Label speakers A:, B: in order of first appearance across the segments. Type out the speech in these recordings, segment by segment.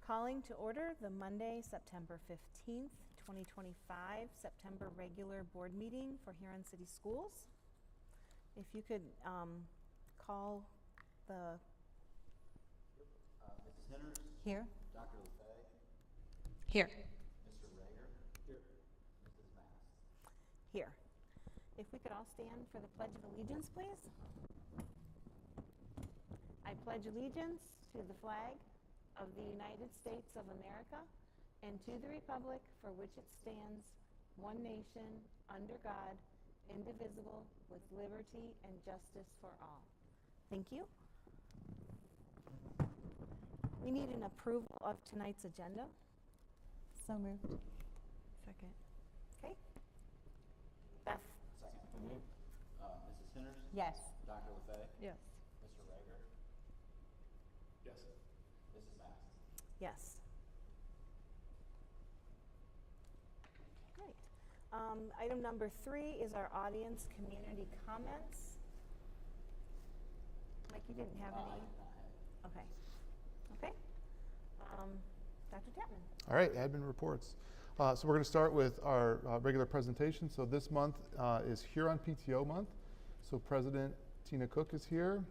A: Calling to order the Monday, September 15th, 2025, September regular board meeting for Huron City Schools. If you could call the...
B: Mrs. Henners?
A: Here.
B: Dr. Lefay?
A: Here.
B: Mr. Rager? Here. Mrs. Mast?
A: Here. If we could all stand for the Pledge of Allegiance, please. I pledge allegiance to the flag of the United States of America and to the republic for which it stands, one nation, under God, indivisible, with liberty and justice for all. Thank you. We need an approval of tonight's agenda.
C: So moved.
A: Second. Okay. Beth?
B: Second. Mrs. Henners?
C: Yes.
B: Dr. Lefay?
C: Yes.
B: Mr. Rager? Yes. Mrs. Mast?
A: Yes. Great. Item number 3 is our audience community comments. Mike, you didn't have any? Okay. Okay. Dr. Tapman.
D: All right, admin reports. So we're going to start with our regular presentation. So this month is Huron PTO month. So President Tina Cook is here.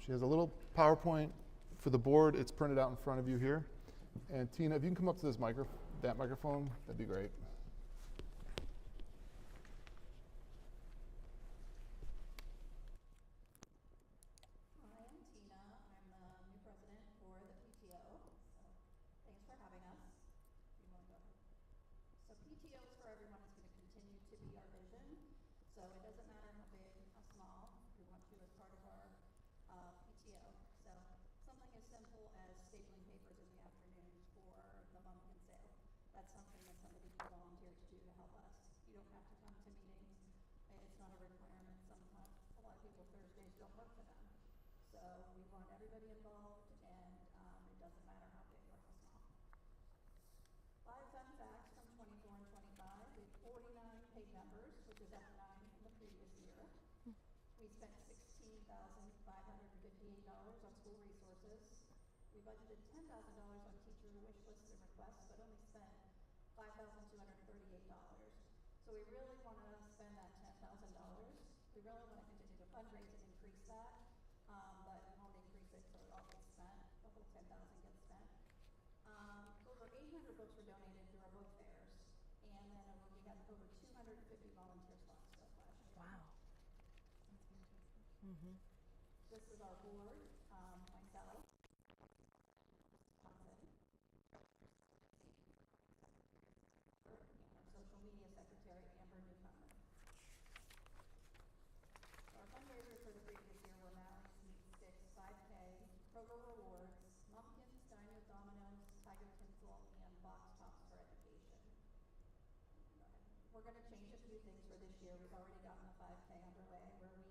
D: She has a little PowerPoint for the board. It's printed out in front of you here. And Tina, if you can come up to that microphone, that'd be great.
E: Hi, I'm Tina. I'm the new president for the PTO. So thanks for having us. You want to go ahead? So PTO is for everyone. It's going to continue to be our vision. So it doesn't matter how big, how small. We want you as part of our PTO. So something as simple as stapling papers in the afternoon for the Mumpkin sale. That's something that somebody can volunteer to do to help us. You don't have to come to meetings. It's not a requirement. Sometimes a lot of people Thursdays don't work for them. So we want everybody involved, and it doesn't matter how big or how small. 5 fun facts from 24 and 25. We have 49 paid members, which is up 9 from the previous year. We spent $16,558 on school resources. We budgeted $10,000 on teacher wish lists and requests, but only spent $5,238. So we really want to spend that $10,000. We really want to continue to fundraise and increase that, but we won't increase it until it all gets spent. The whole $10,000 gets spent. Over 800 books were donated through our book fairs, and then we had over 250 volunteer spots last year.
A: Wow. Mm-hmm.
E: This is our board, myself, Johnson, and our social media secretary, Amber Newcomer. Our fundraisers for the previous year were Mally's Meat Sticks 5K, Kroger Rewards, Mumpkins, Dino Domino's, Tiger Tinsel, and Box Tops for Education. We're going to change a few things for this year. We've already gotten the 5K underway, where we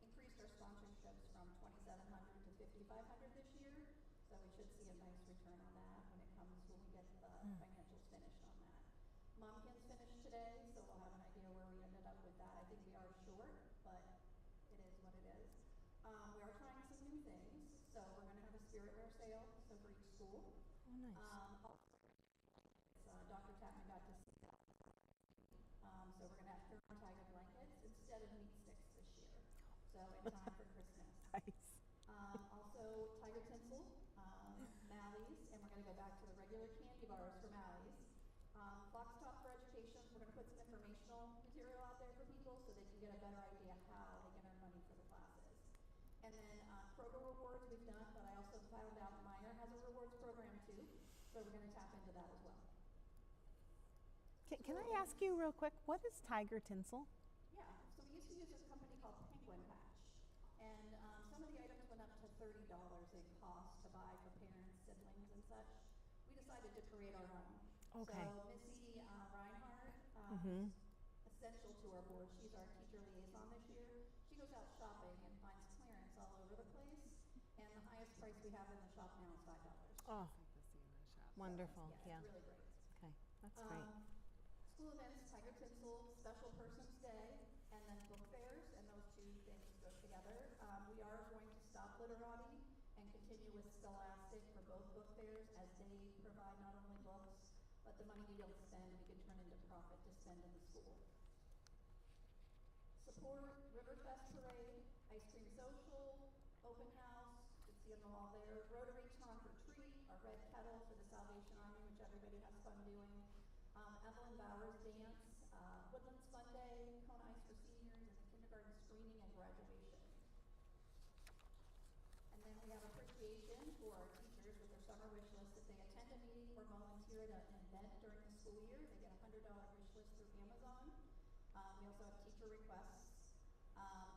E: increased our sponsorships from 2,700 to 5,500 this year. So we should see a nice return on that when we get the financials finished on that. Mumpkins finished today, so we'll have an idea where we ended up with that. I think we are short, but it is what it is. We are trying some new things. So we're going to have a spiritware sale, so for each school.
A: Oh, nice.
E: Dr. Tapman got to see that. So we're going to have Huron Tiger blankets instead of meat sticks this year. So in time for Christmas.
A: Nice.
E: Also Tiger Tinsel, Mally's, and we're going to go back to the regular candy bars for Mally's. Box Top for Education, we're going to put some informational material out there for people so they can get a better idea how they can earn money for the classes. And then Kroger Rewards we've done, but I also found out Minor has a rewards program too, so we're going to tap into that as well.
A: Can I ask you real quick, what is Tiger Tinsel?
E: Yeah, so we used to use this company called Penguin Patch, and some of the items went up to $30 in cost to buy for parents, siblings, and such. We decided to create our own.
A: Okay.
E: So Missy Reinhardt, essential to our board, she's our teacher liaison this year. She goes out shopping and finds clearance all over the place, and the highest price we have in the shop now is $5.
A: Oh, wonderful.
E: So,
A: Yeah.
E: it's really great.
A: Okay, that's great.
E: School events, Tiger Tinsel, Special Persons Day, and then book fairs, and those two things go together. We are going to stop Literati and continue with Scholastic for both both book fairs, as they provide not only books, but the money we don't spend, we can turn into profit to spend in the school. Support Riverfest Parade, Ice Cream Social, Open House, you can see them all there. Rotary Trunk or Treat, our Red Kettle for the Salvation Army, which everybody has fun doing. Evelyn Bowers Dance, Woodlands Fun Day, Kona Ice for Seniors, and the kindergarten screening and graduation. And then we have appreciation for our teachers with their summer wish list. If they attend a meeting or volunteer at an event during the school year, they get a $100 wish list through Amazon. We also have teacher requests.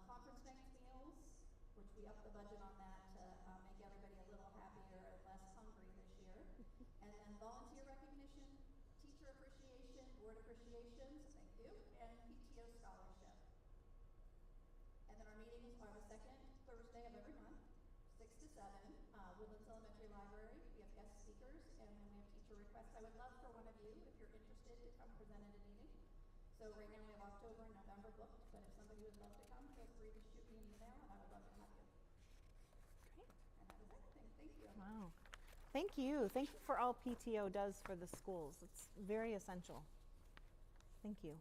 E: Conference bank meals, which we upped the budget on that to make everybody a little happier and less hungry this year. And then volunteer recognition, teacher appreciation, board appreciations, thank you, and PTO scholarship. And then our meetings are the second Thursday of every month, 6 to 7, Woodlands Elementary Library. We have guest speakers, and then we have teacher requests. I would love for one of you, if you're interested, to come present at a meeting. So right now we have October and November booked, but if somebody would love to come, feel free to shoot me an email, and I would love to have you.
A: Great.
E: And that is everything. Thank you.
A: Wow. Thank you. Thank you for all PTO does for the schools. It's very essential. Thank you.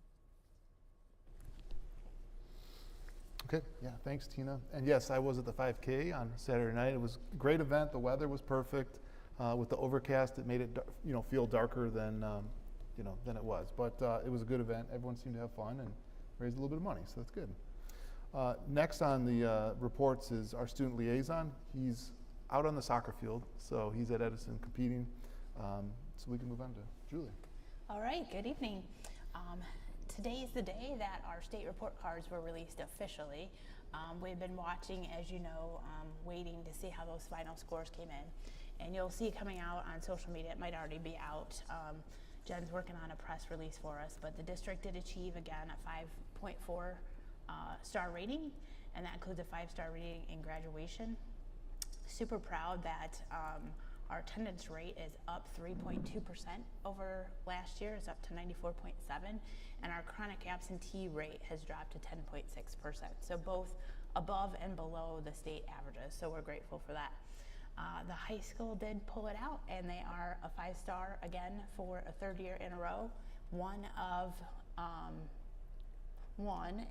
D: Okay, yeah, thanks, Tina. And yes, I was at the 5K on Saturday night. It was a great event. The weather was perfect. With the overcast, it made it feel darker than than it was. But it was a good event. Everyone seemed to have fun and raised a little bit of money, so that's good. Next on the reports is our student liaison. He's out on the soccer field, so he's at Edison competing. So we can move on to Julie.
F: All right, good evening. Today is the day that our state report cards were released officially. We've been watching, as you know, waiting to see how those final scores came in. And you'll see coming out on social media, it might already be out. Jen's working on a press release for us, but the district did achieve again a 5.4 star rating, and that includes a 5-star rating in graduation. Super proud that our attendance rate is up 3.2% over last year. It's up to 94.7, and our chronic absentee rate has dropped to 10.6%. So both above and below the state averages, so we're grateful for that. The high school did pull it out, and they are a 5-star again for a 3rd year in a row, one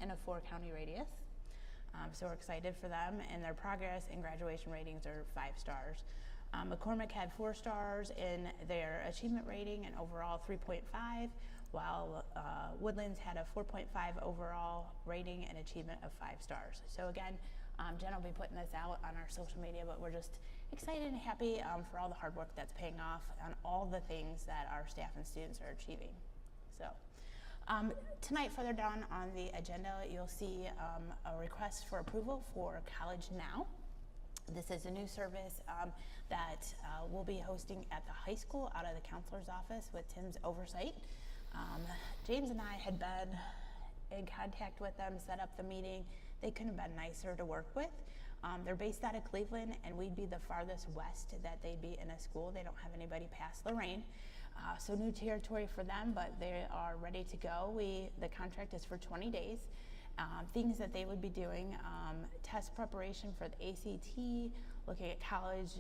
F: in a 4-county radius. So we're excited for them, and their progress and graduation ratings are 5 stars. McCormick had 4 stars in their achievement rating and overall 3.5, while Woodlands had a 4.5 overall rating and achievement of 5 stars. So again, Jen will be putting this out on our social media, but we're just excited and happy for all the hard work that's paying off on all the things that our staff and students are achieving. So tonight, further down on the agenda, you'll see a request for approval for College Now. This is a new service that we'll be hosting at the high school out of the counselor's office with Tim's oversight. James and I had been in contact with them, set up the meeting. They couldn't have been nicer to work with. They're based out of Cleveland, and we'd be the farthest west that they'd be in a school. They don't have anybody past Lorraine. So new territory for them, but they are ready to go. The contract is for 20 days. Things that they would be doing, test preparation for the ACT, looking at college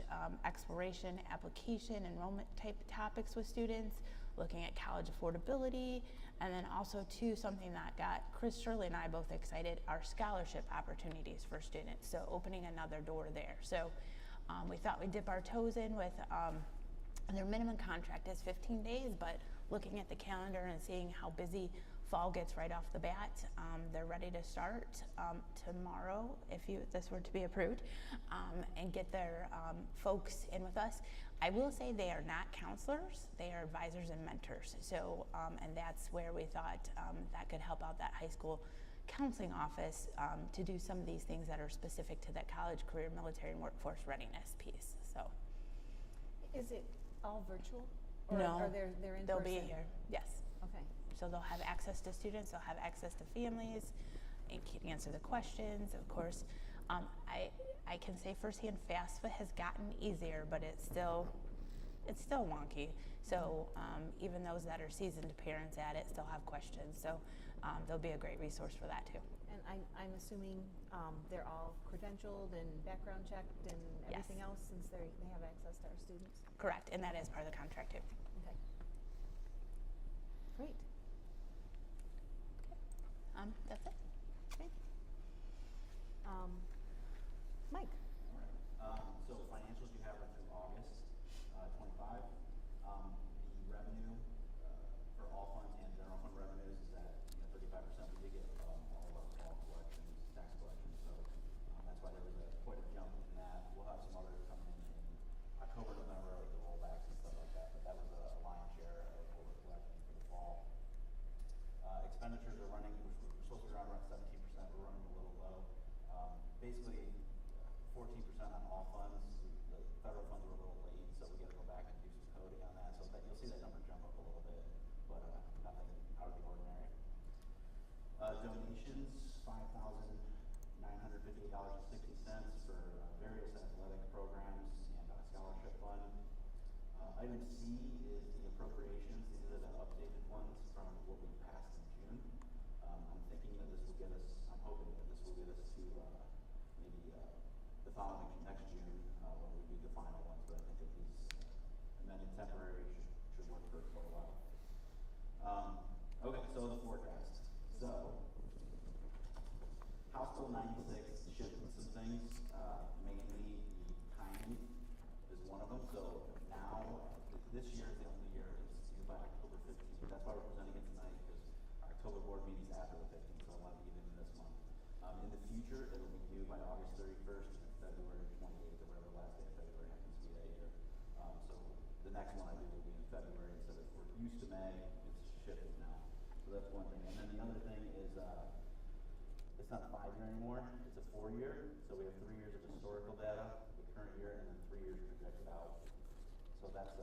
F: exploration, application, enrollment type topics with students, looking at college affordability, and then also too, something that got Chris Shirley and I both excited, are scholarship opportunities for students. So opening another door there. So we thought we'd dip our toes in with their minimum contract is 15 days, but looking at the calendar and seeing how busy fall gets right off the bat, they're ready to start tomorrow, if this were to be approved, and get their folks in with us. I will say they are not counselors, they are advisors and mentors. So, and that's where we thought that could help out that high school counseling office to do some of these things that are specific to that college, career, military, and workforce readiness piece. So,
A: Is it all virtual? Or
F: no,
A: are they're in
F: they'll
A: person?
F: be here. Yes.
A: Okay.
F: So they'll have access to students, they'll have access to families, and can answer the questions, of course. I can say firsthand, FAFSA has gotten easier, but it's still wonky. So even those that are seasoned parents at it still have questions. So they'll be a great resource for that too.
A: And I'm assuming they're all credentialed and background checked and
F: Yes.
A: everything else since they have access to our students?
F: Correct, and that is part of the contract too.
A: Okay. Great.
F: That's it.
A: Okay. Mike?
B: So financials you have are through August 25. The revenue for all funds and general fund revenues is at 35%. We did get all of our fall collections, tax collections, so that's why there was quite a jump in that. We'll have some others come in October, November, like the rollbacks and stuff like that, but that was a lion's share of what we're collecting for the fall. Expenditures are running, we're supposed to be around 17%, we're running a little low. Basically, 14% on all funds. The federal funds were a little late, so we got to go back and do some coding on that. So that you'll see that number jump up a little bit, but nothing out of the ordinary. Donations, $5,958.60 for various athletic programs and scholarship fund. Item C is the appropriations. These are the updated ones from what we passed in June. I'm thinking that this will get us, I'm hoping that this will get us to maybe the following next June when we do the final ones, but I think that these amended temporary should work for quite a while. Okay, so the forecast. So, House Bill 96 shifted some things, mainly the timing is one of them. So now, this year is the only year it's due by October 15th. That's why we're presenting it tonight, because our October board meeting's after the 15th, so I want to get in this month. In the future, it'll be due by August 31st and February 28th, or whatever the last day of February happens to be that year. So the next one I do will be in February instead of, we're used to May, it's shifted now. So that's one thing. And then the other thing is, it's not a 5-year anymore, it's a 4-year. So we have 3 years of historical data, the current year, and then 3 years projected out. So that's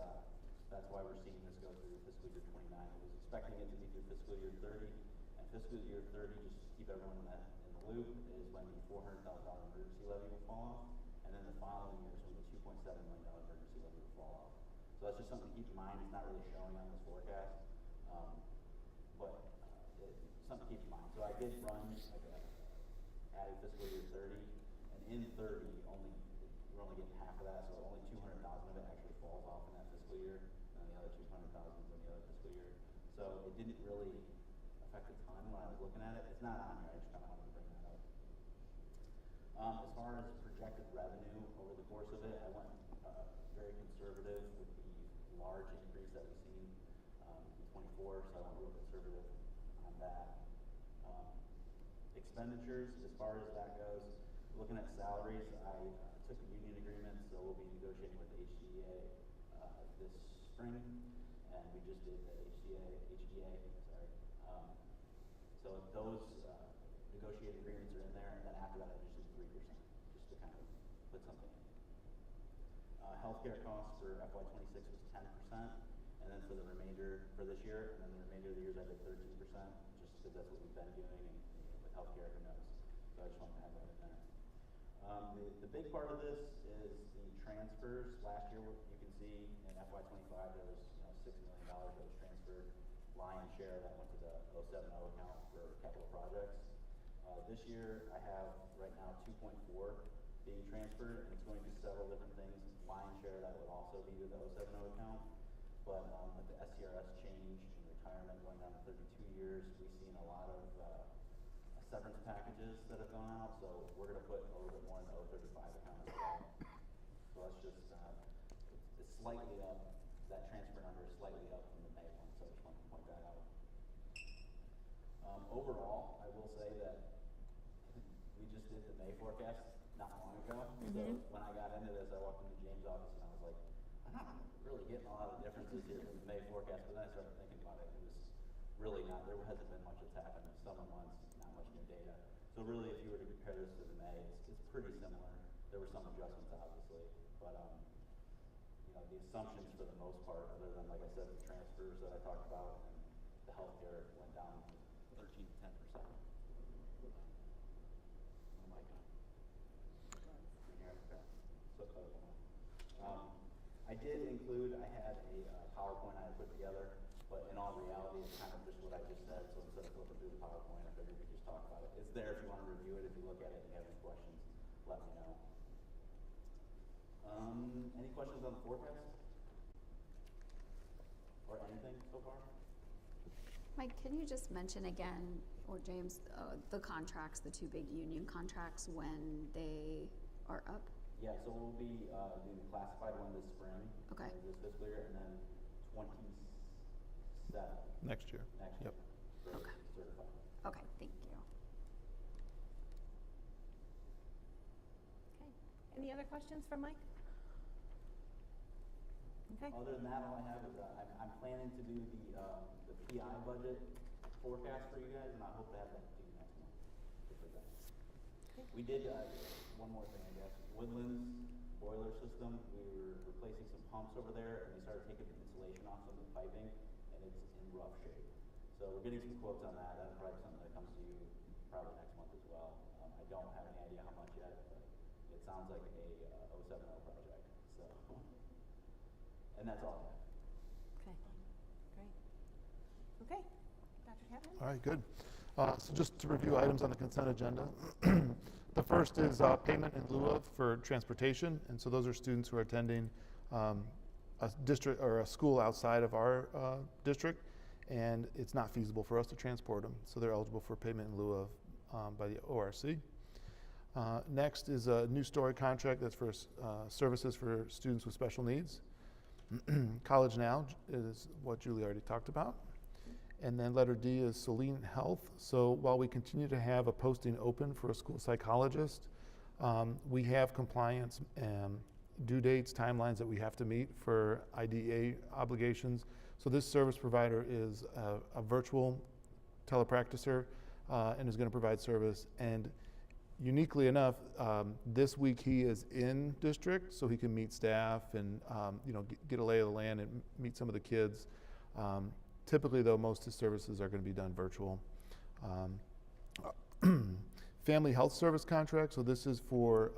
B: why we're seeing this go through fiscal year 29. I was expecting it to be through fiscal year 30, and fiscal year 30, just to keep everyone in the loop, is when the $400,000 emergency levy will fall off, and then the following year is when the $2.7 million emergency levy will fall off. So that's just something to keep in mind. It's not really showing on this forecast, but it's something to keep in mind. So I did run added fiscal year 30, and in 30, we're only getting half of that, so only 200,000 of it actually falls off in that fiscal year, and the other 200,000 is in the other fiscal year. So it didn't really affect a ton when I was looking at it. It's not on here, I just kind of wanted to bring that up. As far as projected revenue over the course of it, I went very conservative with the large increase that we've seen in 24, so I went real conservative on that. Expenditures, as far as that goes, looking at salaries, I took a union agreement, so we'll be negotiating with the HDA this spring, and we just did the HDA, sorry. So those negotiated agreements are in there, and then after that I just did 3%, just to kind of put something in. Healthcare costs for FY26 was 10%, and then for the remainder, for this year, and then the remainder of the years I did 13%, just because that's what we've been doing, and with healthcare, who knows? So I just wanted to have that in there. The big part of this is the transfers. Last year, you can see in FY25 there was $6 million that was transferred. Lion's share that went to the 070 account for capital projects. This year, I have right now 2.4 being transferred, and it's going to several different things. Lion's share that would also be to the 070 account, but with the SCRS change and retirement going down to 32 years, we've seen a lot of severance packages that have gone out, so we're going to put a little bit more in the 035 account as well. So that's just, it's slightly up, that transfer number is slightly up from the May one, so I just wanted to point that out. Overall, I will say that we just did the May forecast not long ago. So when I got into this, I walked into James' office and I was like, I'm not really getting a lot of differences here from the May forecast, but then I started thinking about it. It was really not, there hasn't been much that's happened in summer months, not much new data. So really, if you were to compare this to the May, it's pretty similar. There were some adjustments, obviously, but the assumptions for the most part, other than, like I said, the transfers that I talked about, and the healthcare went down 13 to 10%. Oh my God. I did include, I had a PowerPoint I had put together But in all reality, it's kind of just what I just said, so instead of flipping through the PowerPoint, I figured we could just talk about it. It's there if you want to review it, if you look at it and you have any questions, let me know. Any questions on the forecast? Or anything so far?
G: Mike, can you just mention again, or James, the contracts, the two big union contracts, when they are up?
B: Yeah, so we'll be doing the classified one this spring.
G: Okay.
B: This fiscal year, and then 27
D: Next year.
B: next
D: Yep.
B: year. For
G: Okay.
B: certified.
G: Okay, thank you.
A: Okay. Any other questions for Mike? Okay.
B: Other than that, all I have is I'm planning to do the PI budget forecast for you guys, and I hope to have that to you next month. to present.
A: Okay.
B: We did one more thing, I guess. Woodlands boiler system. We were replacing some pumps over there, and we started taking the insulation off some of the piping, and it's in rough shape. So we're getting some quotes on that. That's probably something that comes to you probably next month as well. I don't have any idea how much yet, but it sounds like a 070 project. So, and that's all I have.
A: Okay. Great. Okay. Dr. Chapman?
D: All right, good. So just to review items on the consent agenda. The first is payment in lieu of for transportation. And so those are students who are attending a district or a school outside of our district, and it's not feasible for us to transport them. So they're eligible for payment in lieu of by the ORC. Next is a new story contract that's for services for students with special needs. College Now is what Julie already talked about. And then letter D is Celine Health. So while we continue to have a posting open for a school psychologist, we have compliance and due dates, timelines that we have to meet for IDEA obligations. So this service provider is a virtual telepracticer and is going to provide service. And uniquely enough, this week he is in district, so he can meet staff and get a lay of the land and meet some of the kids. Typically, though, most of his services are going to be done virtual. Family health service contract. So this is for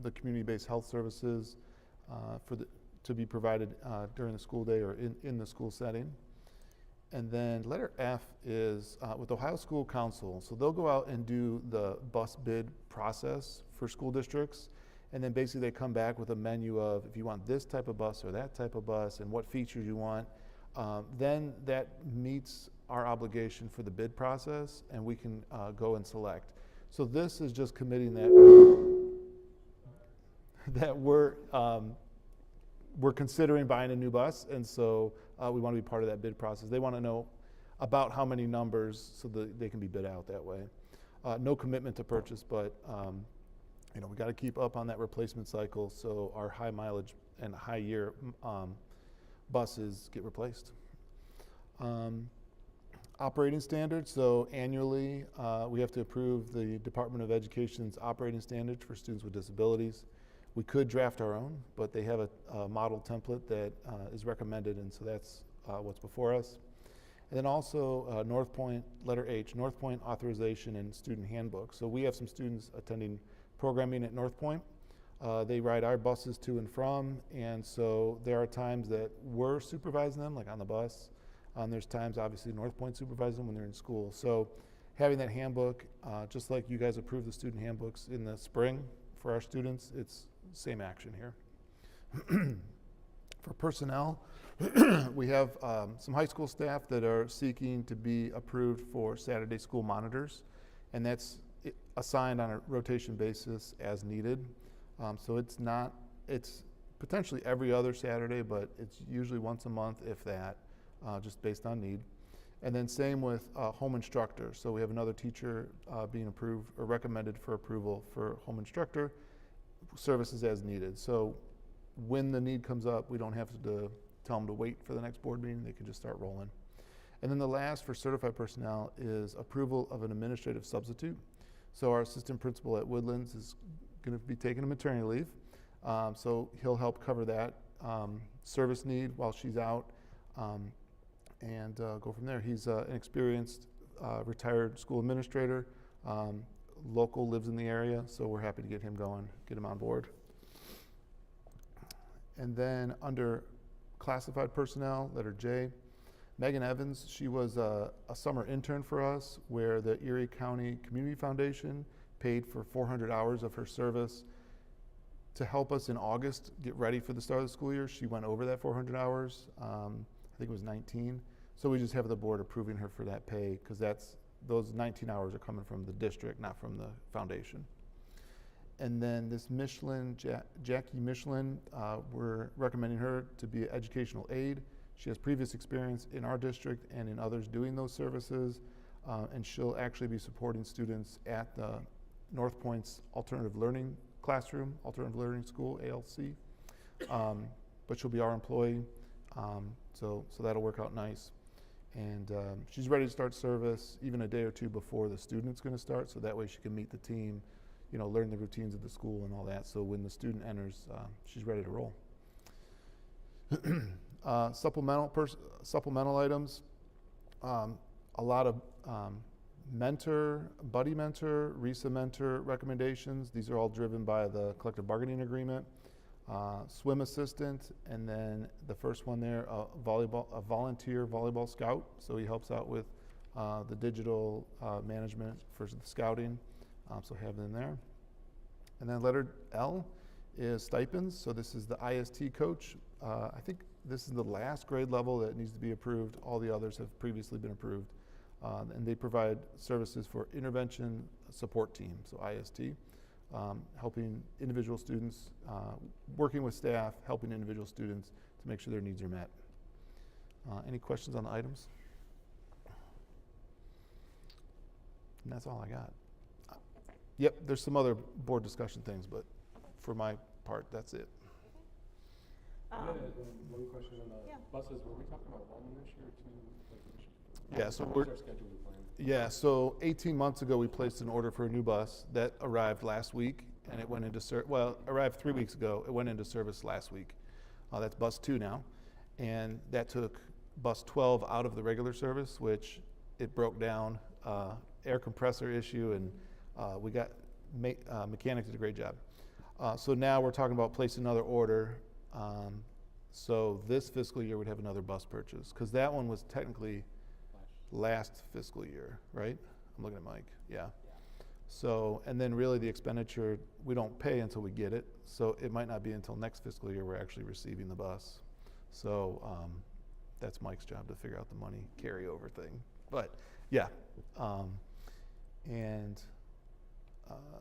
D: the community-based health services to be provided during the school day or in the school setting. And then letter F is with Ohio School Council. So they'll go out and do the bus bid process for school districts. And then basically they come back with a menu of if you want this type of bus or that type of bus and what features you want. Then that meets our obligation for the bid process, and we can go and select. So this is just committing that we're considering buying a new bus, and so we want to be part of that bid process. They want to know about how many numbers so that they can be bid out that way. No commitment to purchase, but we got to keep up on that replacement cycle so our high mileage and high year buses get replaced. Operating standards, so annually we have to approve the Department of Education's operating standards for students with disabilities. We could draft our own, but they have a model template that is recommended, and so that's what's before us. And then also North Point, letter H, North Point authorization and student handbook. So we have some students attending programming at North Point. They ride our buses to and from, and so there are times that we're supervising them, like on the bus. There's times, obviously, North Point supervises them when they're in school. So having that handbook, just like you guys approved the student handbooks in the spring for our students, it's same action here. For personnel, we have some high school staff that are seeking to be approved for Saturday school monitors, and that's assigned on a rotation basis as needed. So it's potentially every other Saturday, but it's usually once a month, if that, just based on need. And then same with home instructor. So we have another teacher being approved or recommended for approval for home instructor services as needed. So when the need comes up, we don't have to tell them to wait for the next board meeting. They can just start rolling. And then the last for certified personnel is approval of an administrative substitute. So our assistant principal at Woodlands is going to be taking a maternity leave. So he'll help cover that service need while she's out and go from there. He's an experienced retired school administrator, local, lives in the area, so we're happy to get him going, get him on board. And then under classified personnel, letter J, Megan Evans, she was a summer intern for us where the Erie County Community Foundation paid for 400 hours of her service to help us in August get ready for the start of the school year. She went over that 400 hours. I think it was 19. So we just have the board approving her for that pay because those 19 hours are coming from the district, not from the foundation. And then this Michelin, Jackie Michelin, we're recommending her to be an educational aide. She has previous experience in our district and in others doing those services, and she'll actually be supporting students at the North Point's Alternative Learning Classroom, Alternative Learning School, ALC. But she'll be our employee, so that'll work out nice. And she's ready to start service even a day or two before the student's going to start, so that way she can meet the team, learn the routines of the school and all that. So when the student enters, she's ready to roll. Supplemental items, a lot of buddy mentor, RESA mentor recommendations. These are all driven by the collective bargaining agreement. Swim assistant, and then the first one there, a volunteer volleyball scout. So he helps out with the digital management for the scouting. So have them there. And then letter L is stipends. So this is the IST coach. I think this is the last grade level that needs to be approved. All the others have previously been approved. And they provide services for intervention support team, so IST, helping individual students, working with staff, helping individual students to make sure their needs are met. Any questions on the items? And that's all I got. Yep, there's some other board discussion things, but for my part, that's it.
H: I had one question on the
A: Yeah.
H: buses. Were we talking about one this year or two?
D: Yeah, so
H: what's our schedule we plan?
D: Yeah, so 18 months ago, we placed an order for a new bus that arrived last week, and it went into arrived 3 weeks ago. It went into service last week. That's bus 2 now, and that took bus 12 out of the regular service, which it broke down, air compressor issue, and we got mechanic did a great job. So now we're talking about placing another order. So this fiscal year we'd have another bus purchase, because that one was technically last fiscal year, right? I'm looking at Mike, yeah. So, and then really the expenditure, we don't pay until we get it. So it might not be until next fiscal year we're actually receiving the bus. So that's Mike's job to figure out the money carryover thing. But yeah,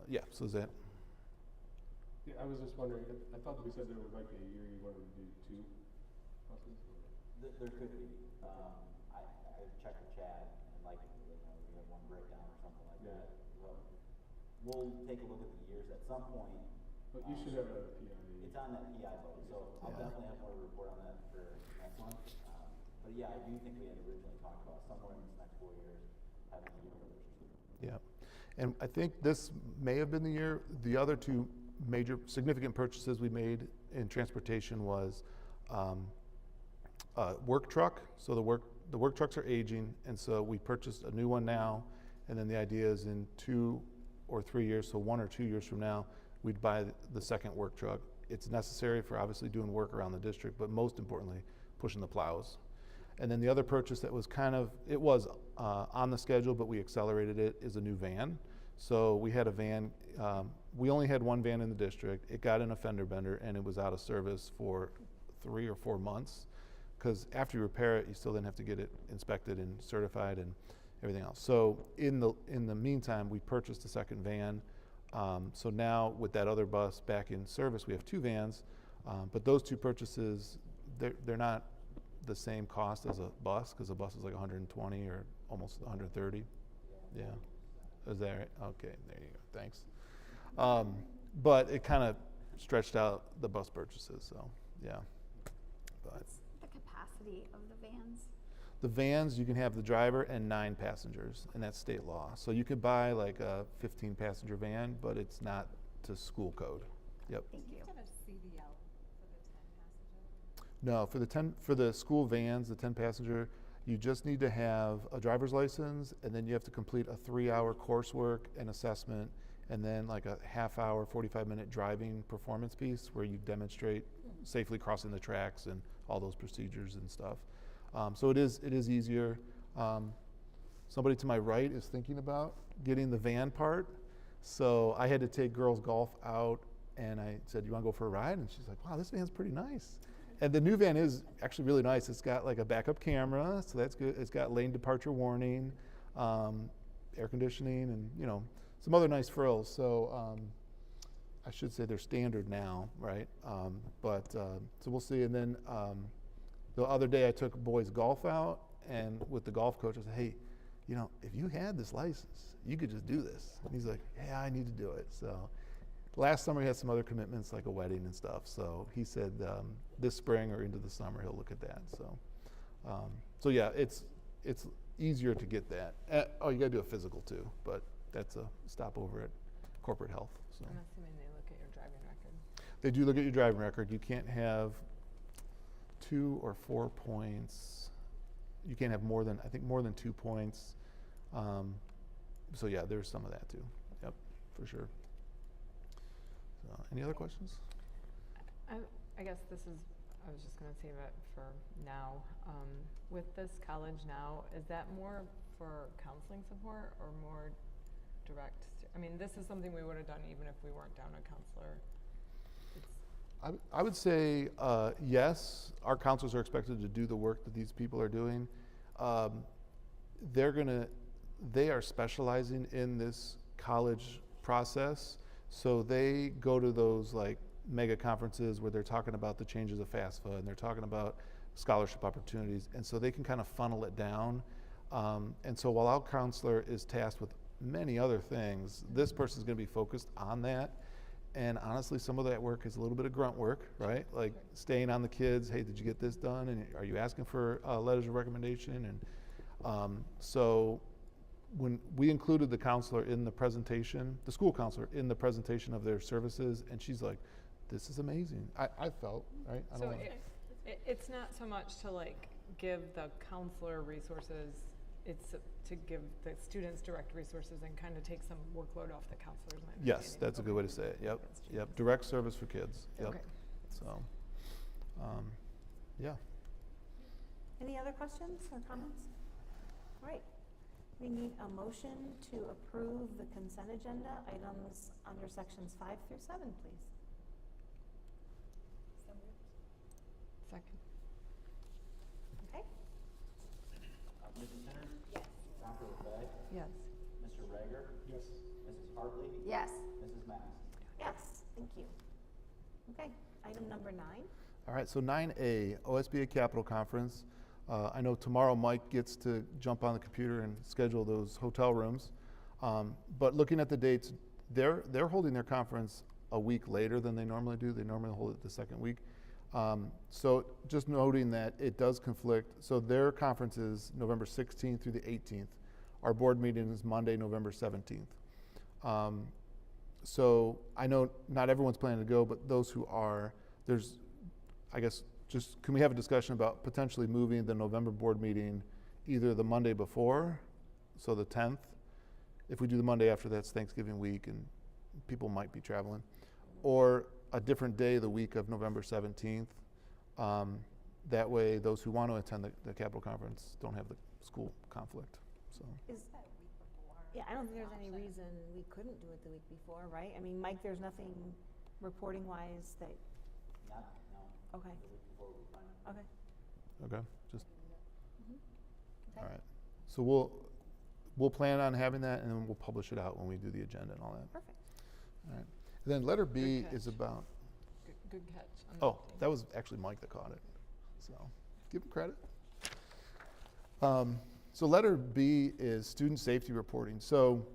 D: yeah, so is that?
H: Yeah, I was just wondering, I thought that we said there might be a year you wanted to do 2 buses.
B: There could be. I checked with Chad, and we have one breakdown or something like that. We'll take a look at the years at some point.
H: But you should have a PI.
B: It's on that PI vote, so I'll definitely have more to report on that for next month. But yeah, I do think we had originally talked about somewhere in this next 4 years having a year.
D: Yeah, and I think this may have been the year. The other 2 major significant purchases we made in transportation was work truck. So the work trucks are aging, and so we purchased a new one now, and then the idea is in 2 or 3 years, so 1 or 2 years from now, we'd buy the second work truck. It's necessary for obviously doing work around the district, but most importantly, pushing the plows. And then the other purchase that was it was on the schedule, but we accelerated it, is a new van. So we had a van, we only had one van in the district. It got in a fender bender, and it was out of service for 3 or 4 months. Because after you repair it, you still then have to get it inspected and certified and everything else. So in the meantime, we purchased a second van. So now with that other bus back in service, we have 2 vans. But those 2 purchases, they're not the same cost as a bus, because a bus is like 120 or almost 130. Yeah. Is that right? Okay, there you go. Thanks. But it kind of stretched out the bus purchases, so yeah. But
G: What's the capacity of the vans?
D: the vans, you can have the driver and 9 passengers, and that's state law. So you could buy like a 15-passenger van, but it's not to school code. Yep.
G: Thank you.
C: have a CDL for the 10-passenger?
D: No, for the school vans, the 10-passenger, you just need to have a driver's license, and then you have to complete a 3-hour coursework and assessment, and then like a half-hour, 45-minute driving performance piece where you demonstrate safely crossing the tracks and all those procedures and stuff. So it is easier. Somebody to my right is thinking about getting the van part. So I had to take girls golf out, and I said, "You want to go for a ride?" And she's like, "Wow, this van's pretty nice." And the new van is actually really nice. It's got like a backup camera, so that's good. It's got lane departure warning, air conditioning, and some other nice frills. So I should say they're standard now, right? So we'll see. And then the other day I took boys golf out, and with the golf coach I said, "Hey, if you had this license, you could just do this." And he's like, "Yeah, I need to do it." So last summer he had some other commitments like a wedding and stuff. So he said this spring or into the summer he'll look at that. So yeah, it's easier to get that. You gotta do a physical too, but that's a stopover at corporate health. So
C: I'm assuming they look at your driving record.
D: they do look at your driving record. You can't have 2 or 4 points. You can't have more than 2 points. So yeah, there's some of that too. Yep, for sure. So, any other questions?
C: I guess I was just going to say that for now, with this College Now, is that more for counseling support or more direct? I mean, this is something we would have done even if we weren't down a counselor.
D: I would say yes. Our counselors are expected to do the work that these people are doing. They are specializing in this college process, so they go to those like mega conferences where they're talking about the changes of FAFSA and they're talking about scholarship opportunities, and so they can kind of funnel it down. And so while our counselor is tasked with many other things, this person is going to be focused on that. And honestly, some of that work is a little bit of grunt work, right? Like staying on the kids. Hey, did you get this done? And are you asking for letters of recommendation? And so when we included the counselor in the presentation, the school counselor in the presentation of their services, and she's like, "This is amazing." I felt, right?
C: So it's not so much to like give the counselor resources, it's to give the students direct resources and kind of take some workload off the counselors.
D: Yes, that's a good way to say it. Yep. Direct service for kids. Yep.
C: Okay.
D: So, yeah.
A: Any other questions or comments? All right. We need a motion to approve the consent agenda items under sections 5 through 7, please.
C: Second.
A: Okay?
B: Mrs. Henner? Yes. Dr. LeFay?
C: Yes.
B: Mr. Rager?
H: Yes.
B: Mrs. Hartley?
G: Yes.
B: Mrs. Mass?
A: Yes, thank you. Okay, item number 9.
D: All right, so 9A, OSBA Capital Conference. I know tomorrow Mike gets to jump on the computer and schedule those hotel rooms. But looking at the dates, they're holding their conference a week later than they normally do. They normally hold it the second week. So just noting that it does conflict. So their conference is November 16th through the 18th. Our board meeting is Monday, November 17th. So I know not everyone's planning to go, but those who are, can we have a discussion about potentially moving the November board meeting either the Monday before, so the 10th. If we do the Monday after, that's Thanksgiving week and people might be traveling, or a different day the week of November 17th. That way those who want to attend the Capital Conference don't have the school conflict. So.
A: Yeah, I don't think there's any reason we couldn't do it the week before, right? I mean, Mike, there's nothing reporting-wise that,
B: No.
A: okay,
B: The week before we find out.
A: okay.
D: Okay, just,
A: Okay.
D: all right. So we'll plan on having that, and then we'll publish it out when we do the agenda and all that.
A: Perfect.
D: All right. And then letter B
C: Good
D: is
C: catch.
D: about,
C: Good catch. on
D: oh,
C: that.
D: that was actually Mike that caught it. So give him credit. So letter B is student safety reporting. So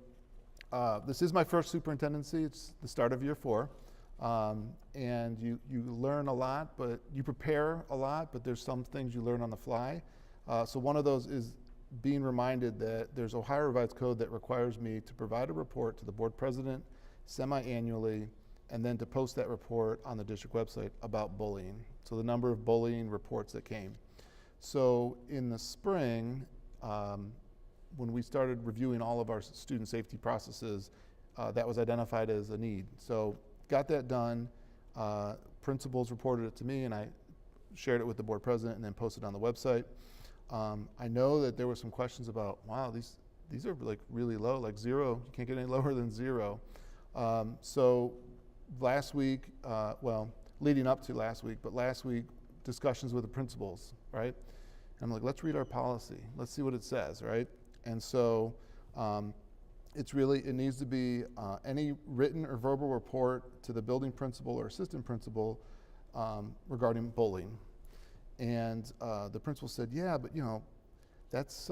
D: this is my first superintendency. It's the start of year 4. And you learn a lot, but you prepare a lot, but there's some things you learn on the fly. So one of those is being reminded that there's Ohio Revised Code that requires me to provide a report to the board president semi-annually, and then to post that report on the district website about bullying. So the number of bullying reports that came. So in the spring, when we started reviewing all of our student safety processes, that was identified as a need. So got that done. Principals reported it to me, and I shared it with the board president and then posted it on the website. I know that there were some questions about, wow, these are like really low, like 0. You can't get any lower than 0. So last week, leading up to last week, but last week, discussions with the principals, right? And I'm like, let's read our policy. Let's see what it says, right? And so it needs to be any written or verbal report to the building principal or assistant principal regarding bullying. And the principal said, yeah, but that's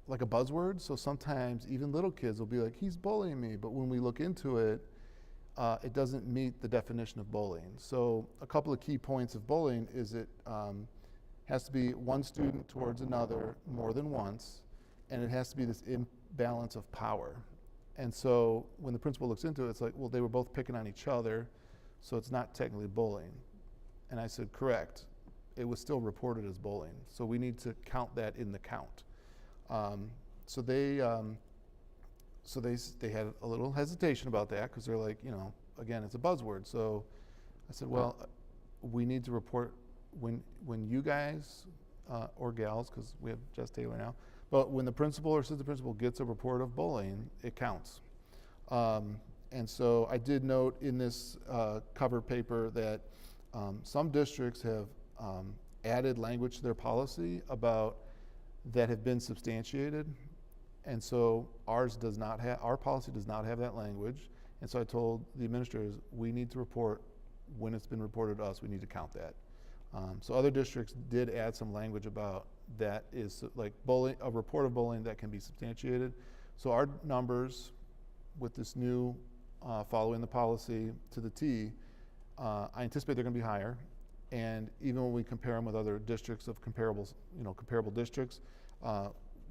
D: like a buzzword. So sometimes even little kids will be like, he's bullying me. But when we look into it, it doesn't meet the definition of bullying. So a couple of key points of bullying is it has to be one student towards another more than once, and it has to be this imbalance of power. And so when the principal looks into it, it's like, well, they were both picking on each other, so it's not technically bullying. And I said, correct. It was still reported as bullying. So we need to count that in the count. So they had a little hesitation about that because they're like, again, it's a buzzword. So I said, well, we need to report when you guys or gals, because we have Jess Taylor now, but when the principal or assistant principal gets a report of bullying, it counts. And so I did note in this cover paper that some districts have added language to their policy about that have been substantiated. And so our policy does not have that language. And so I told the administrators, we need to report when it's been reported to us, we need to count that. So other districts did add some language about that is like a report of bullying that can be substantiated. So our numbers with this new following the policy to the T, I anticipate they're going to be higher. And even when we compare them with other districts of comparable districts,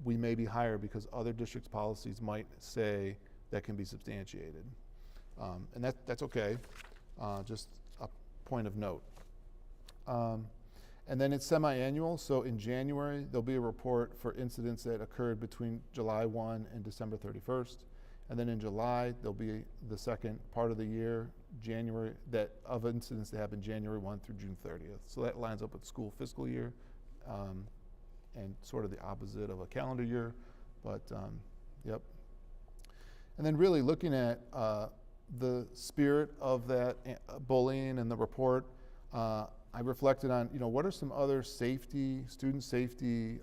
D: we may be higher because other districts' policies might say that can be substantiated. And that's okay, just a point of note. And then it's semi-annual, so in January, there'll be a report for incidents that occurred between July 1 and December 31st. And then in July, there'll be the second part of the year, January, of incidents that happened January 1 through June 30th. So that lines up with school fiscal year, and sort of the opposite of a calendar year, but yep. And then really looking at the spirit of that bullying and the report, I reflected on, what are some other student safety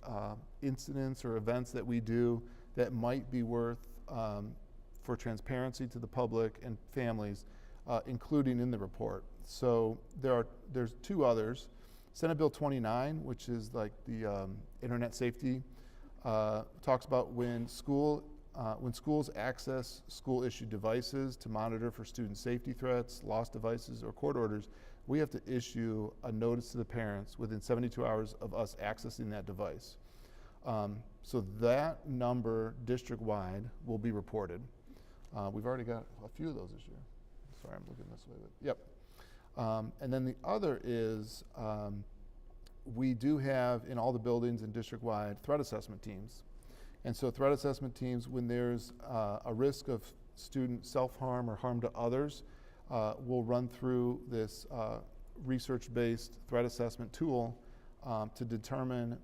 D: incidents or events that we do that might be worth for transparency to the public and families, including in the report. So there's 2 others. Senate Bill 29, which is like the internet safety, talks about when schools access school-issued devices to monitor for student safety threats, lost devices, or court orders, we have to issue a notice to the parents within 72 hours of us accessing that device. So that number district-wide will be reported. We've already got a few of those this year. Sorry, I'm looking this way, but yep. And then the other is we do have in all the buildings and district-wide threat assessment teams. And so threat assessment teams, when there's a risk of student self-harm or harm to others, will run through this research-based threat assessment tool to determine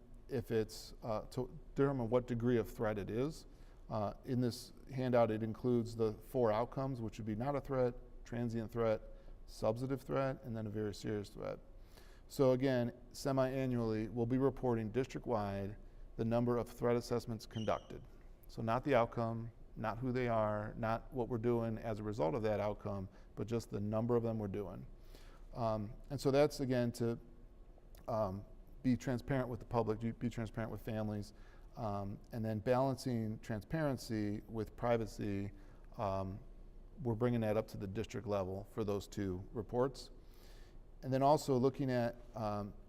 D: what degree of threat it is. In this handout, it includes the 4 outcomes, which would be not a threat, transient threat, substantive threat, and then a very serious threat. So again, semi-annually, we'll be reporting district-wide the number of threat assessments conducted. So not the outcome, not who they are, not what we're doing as a result of that outcome, but just the number of them we're doing. And so that's, again, to be transparent with the public, be transparent with families, and then balancing transparency with privacy. We're bringing that up to the district level for those 2 reports. And then also looking at,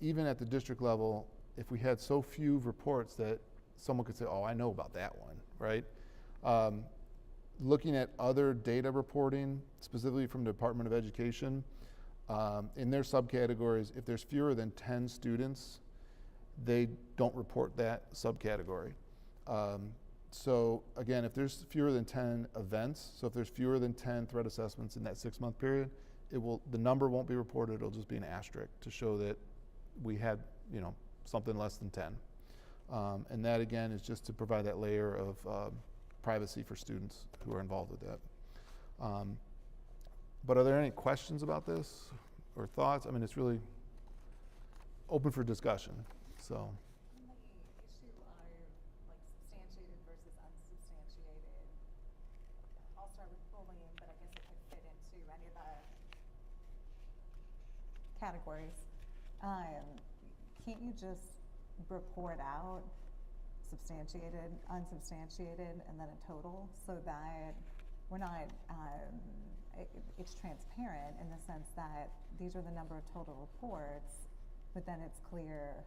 D: even at the district level, if we had so few reports that someone could say, oh, I know about that one, right? Looking at other data reporting, specifically from the Department of Education, in their subcategories, if there's fewer than 10 students, they don't report that subcategory. So again, if there's fewer than 10 events, so if there's fewer than 10 threat assessments in that 6-month period, the number won't be reported, it'll just be an asterisk to show that we had, something less than 10. And that, again, is just to provide that layer of privacy for students who are involved with that. But are there any questions about this or thoughts? I mean, it's really open for discussion, so.
I: On the issue of like substantiated versus unsubstantiated, I'll start with bullying, but I guess it could fit into any of the categories. Can't you just report out substantiated, unsubstantiated, and then a total so that we're not, it's transparent in the sense that these are the number of total reports, but then it's clear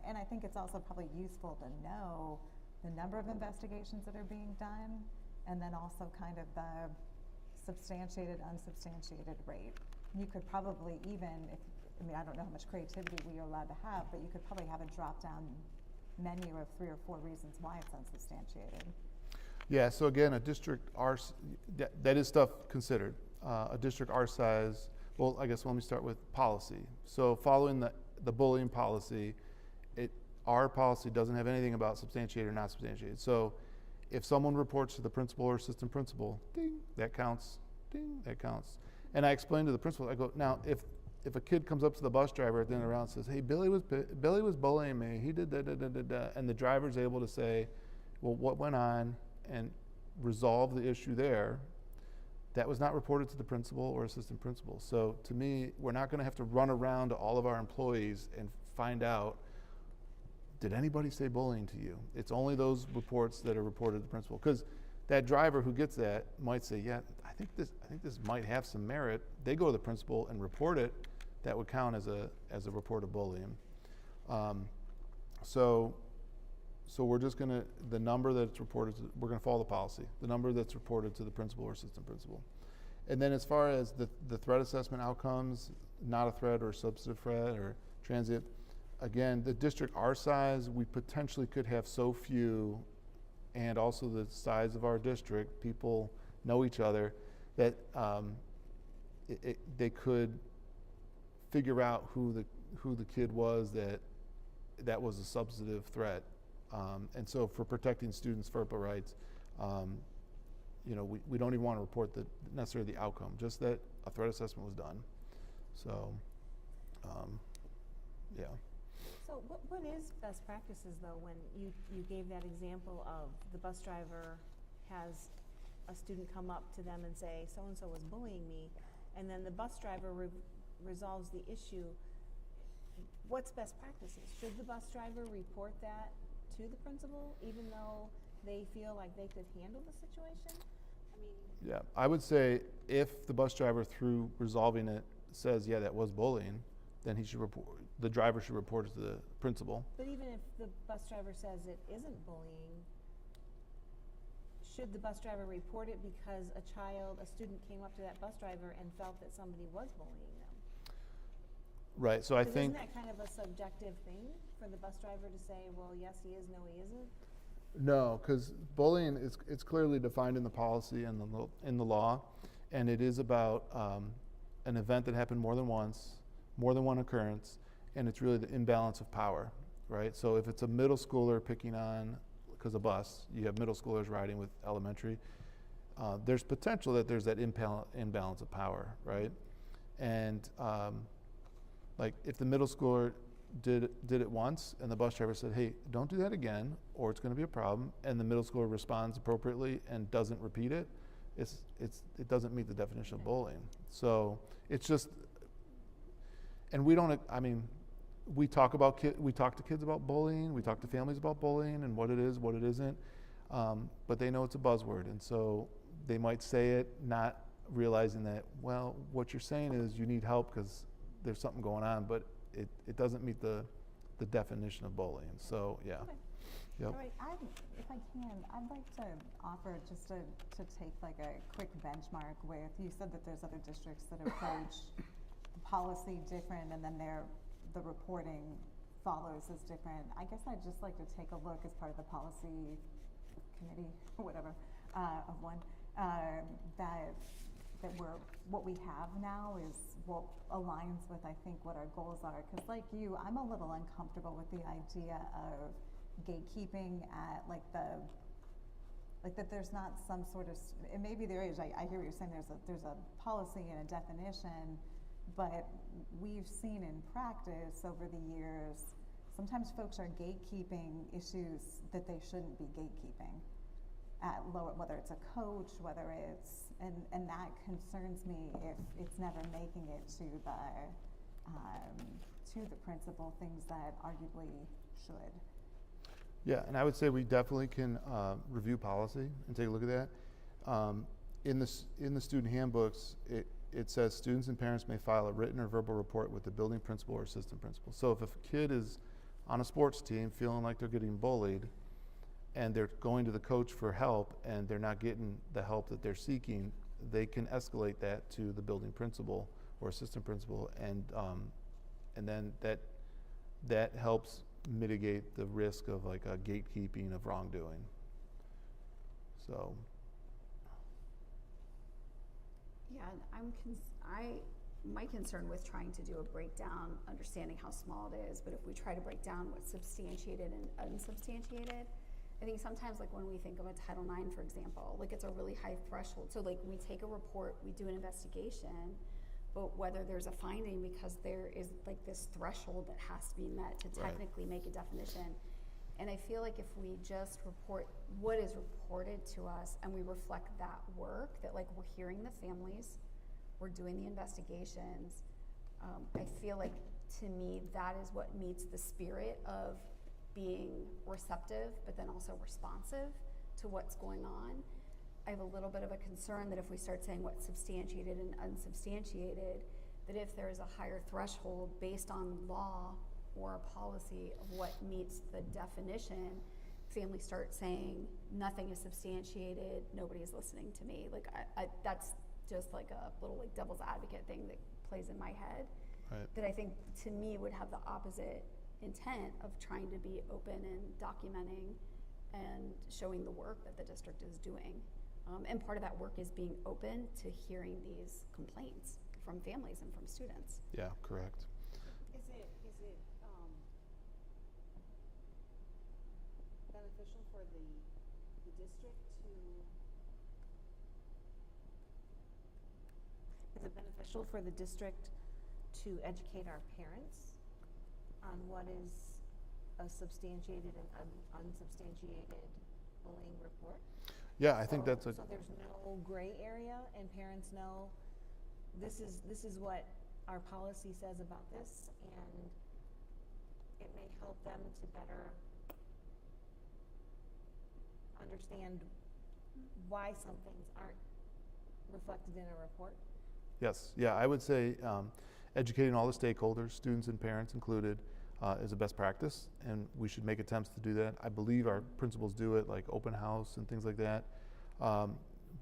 I: and I think it's also probably useful to know the number of investigations that are being done, and then also kind of the substantiated, unsubstantiated rate. You could probably even, I don't know how much creativity we are allowed to have, but you could probably have a drop-down menu of 3 or 4 reasons why it's unsubstantiated.
D: Yeah, so again, a district that is stuff considered. A district our size, well, I guess let me start with policy. So following the bullying policy, our policy doesn't have anything about substantiated or not substantiated. So if someone reports to the principal or assistant principal, ding, that counts, ding, that counts. And I explained to the principal, I go, now if a kid comes up to the bus driver at the end of the round and says, hey, Billy was bullying me, he did da, and the driver's able to say, well, what went on, and resolve the issue there, that was not reported to the principal or assistant principal. So to me, we're not going to have to run around to all of our employees and find out, did anybody say bullying to you? It's only those reports that are reported to the principal. Because that driver who gets that might say, yeah, I think this might have some merit. They go to the principal and report it. That would count as a report of bullying. So we're just going to, the number that's reported, we're going to follow the policy, the number that's reported to the principal or assistant principal. And then as far as the threat assessment outcomes, not a threat or substantive threat or transient, again, the district our size, we potentially could have so few, and also the size of our district, people know each other, that they could figure out who the kid was that was a substantive threat. And so for protecting students' FERPA rights, we don't even want to report necessarily the outcome, just that a threat assessment was done. So, yeah.
A: So what is best practices, though, when you gave that example of the bus driver has a student come up to them and say, so-and-so was bullying me, and then the bus driver resolves the issue? What's best practices? Should the bus driver report that to the principal, even though they feel like they could handle the situation?
D: Yeah, I would say if the bus driver, through resolving it, says, yeah, that was bullying, then the driver should report it to the principal.
A: But even if the bus driver says it isn't bullying, should the bus driver report it because a student came up to that bus driver and felt that somebody was bullying them?
D: Right, so I think.
A: Isn't that kind of a subjective thing for the bus driver to say, well, yes, he is, no, he isn't?
D: No, because bullying it's clearly defined in the policy and in the law, and it is about an event that happened more than once, more than one occurrence, and it's really the imbalance of power, right? So if it's a middle schooler picking on, because a bus, you have middle schoolers riding with elementary, there's potential that there's that imbalance of power, right? And like if the middle schooler did it once and the bus driver said, hey, don't do that again or it's going to be a problem, and the middle schooler responds appropriately and doesn't repeat it, it doesn't meet the definition of bullying. So it's just, and we talk to kids about bullying, we talk to families about bullying and what it is, what it isn't, but they know it's a buzzword, and so they might say it not realizing that, well, what you're saying is you need help because there's something going on, but it doesn't meet the definition of bullying. So yeah.
A: Okay.
D: Yep.
I: All right, if I can, I'd like to offer just to take like a quick benchmark with, you said that there's other districts that approach the policy different and then the reporting follows as different. I guess I'd just like to take a look as part of the policy committee or whatever of one, that what we have now is what aligns with, I think, what our goals are. Because like you, I'm a little uncomfortable with the idea of gatekeeping at like that there's not some sort of, and maybe there is, I hear what you're saying, there's a policy and a definition, but we've seen in practice over the years, sometimes folks are gatekeeping issues that they shouldn't be gatekeeping at lower, whether it's a coach, whether it's, and that concerns me if it's never making it to the principal, things that arguably should.
D: Yeah, and I would say we definitely can review policy and take a look at that. In the student handbooks, it says students and parents may file a written or verbal report with the building principal or assistant principal. So if a kid is on a sports team feeling like they're getting bullied and they're going to the coach for help and they're not getting the help that they're seeking, they can escalate that to the building principal or assistant principal, and then that helps mitigate the risk of like a gatekeeping of wrongdoing. So.
G: Yeah, my concern with trying to do a breakdown, understanding how small it is, but if we try to break down what's substantiated and unsubstantiated, I think sometimes like when we think of a Title IX, for example, like it's a really high threshold. So like we take a report, we do an investigation, but whether there's a finding, because there is like this threshold that has to be met to technically make a definition. And I feel like if we just report what is reported to us and we reflect that work, that like we're hearing the families, we're doing the investigations, I feel like to me that is what meets the spirit of being receptive but then also responsive to what's going on. I have a little bit of a concern that if we start saying what's substantiated and unsubstantiated, that if there is a higher threshold based on law or a policy of what meets the definition, families start saying nothing is substantiated, nobody is listening to me. Like that's just like a little like devil's advocate thing that plays in my head.
D: Right.
G: That I think to me would have the opposite intent of trying to be open and documenting and showing the work that the district is doing. And part of that work is being open to hearing these complaints from families and from students.
D: Yeah, correct.
A: Is it beneficial for the district to? Is it beneficial for the district to educate our parents on what is a substantiated and unsubstantiated bullying report?
D: Yeah, I think that's
A: so there's no gray area, and parents know this is what our policy says about this, and it may help them to better understand why some things aren't reflected in a report.
D: Yes, yeah, I would say educating all the stakeholders, students and parents included, is a best practice, and we should make attempts to do that. I believe our principals do it, like open house and things like that.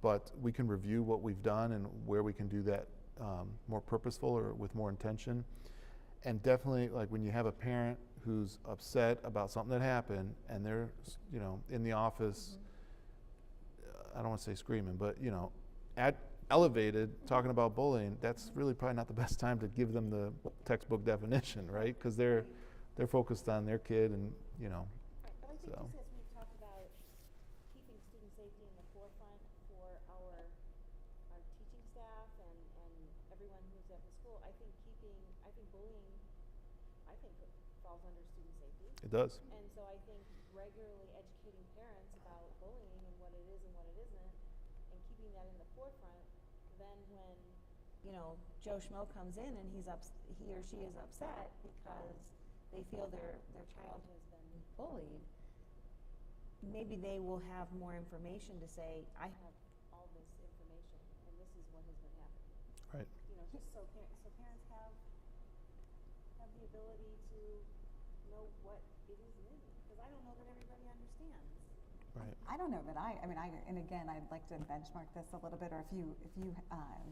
D: But we can review what we've done and where we can do that more purposeful or with more intention. And definitely, like when you have a parent who's upset about something that happened and they're, in the office, I don't want to say screaming, but elevated, talking about bullying, that's really probably not the best time to give them the textbook definition, right? Because they're focused on their kid, and
A: Right. But I think
D: so.
A: just as we've talked about keeping student safety in the forefront for our teaching staff and everyone who's at the school, I think bullying, falls under student safety.
D: It does.
A: And so I think regularly educating parents about bullying and what it is and what it isn't, and keeping that in the forefront, then when, Joe Schmo comes in and he or she is upset because they feel their child has been bullied, maybe they will have more information to say, I have all this information and this is what has been happening.
D: Right.
A: Just so parents have the ability to know what it is and isn't, because I don't know that everybody understands.
D: Right.
I: I don't know that and again, I'd like to benchmark this a little bit, or if you,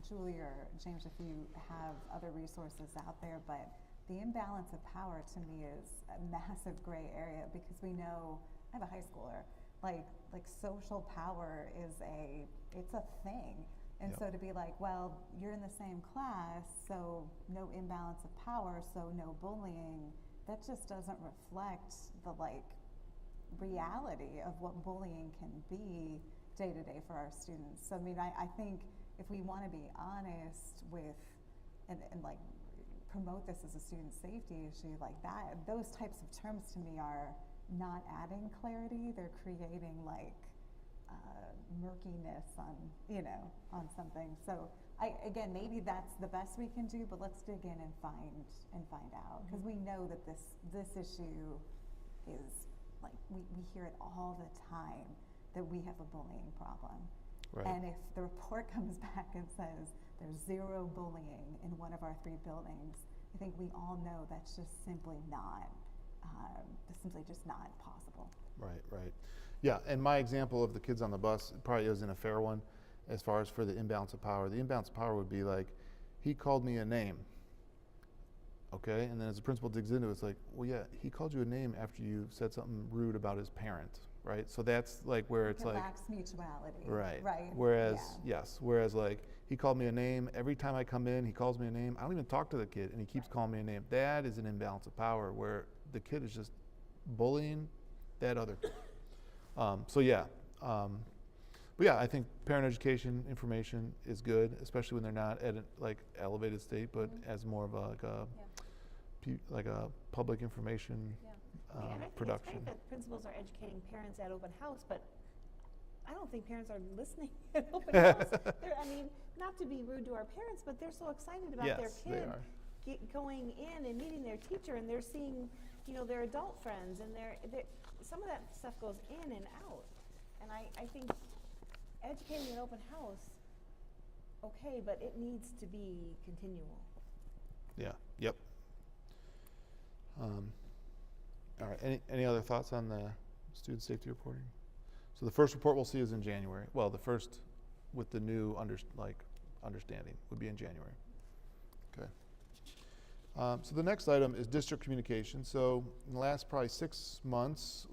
I: Julie or James, if you have other resources out there, but the imbalance of power to me is a massive gray area, because we know, I have a high schooler, like social power it's a thing. And
D: Yep.
I: so to be like, well, you're in the same class, so no imbalance of power, so no bullying, that just doesn't reflect the like reality of what bullying can be day to day for our students. So I mean, I think if we want to be honest with and like promote this as a student safety issue like that, those types of terms to me are not adding clarity, they're creating like murkiness on, you know, on something. So again, maybe that's the best we can do, but let's dig in and find out, because we know that this issue is like, we hear it all the time that we have a bullying problem.
D: Right.
I: And if the report comes back and says there's 0 bullying in one of our 3 buildings, I think we all know that's just simply not, possible.
D: Right. Yeah, and my example of the kids on the bus probably isn't a fair one as far as for the imbalance of power. The imbalance of power would be like, he called me a name. Okay, and then as the principal digs into it, it's like, well, yeah, he called you a name after you said something rude about his parent, right? So that's like where it's like,
I: lacks mutuality.
D: right.
I: Right.
D: Whereas, yes, whereas like, he called me a name, every time I come in, he calls me a name. I don't even talk to the kid, and he keeps calling me a name. That is an imbalance of power, where the kid is just bullying that other kid. So yeah, but yeah, I think parent education information is good, especially when they're not at a, like elevated state, but as more of a, like a public information
A: And I think
D: production.
A: it's great that principals are educating parents at open house, but I don't think parents are listening at open house. I mean, not to be rude to our parents, but they're so excited about their
D: Yes, they
A: kid
D: are.
A: going in and meeting their teacher, and they're seeing, you know, their adult friends, and some of that stuff goes in and out. And I think educating an open house, okay, but it needs to be continual.
D: Yeah. Yep. All right. Any other thoughts on the student safety reporting? So the first report we'll see is in January. Well, the first with the new understanding would be in January. Okay. So the next item is district communication. So in the last probably 6 months,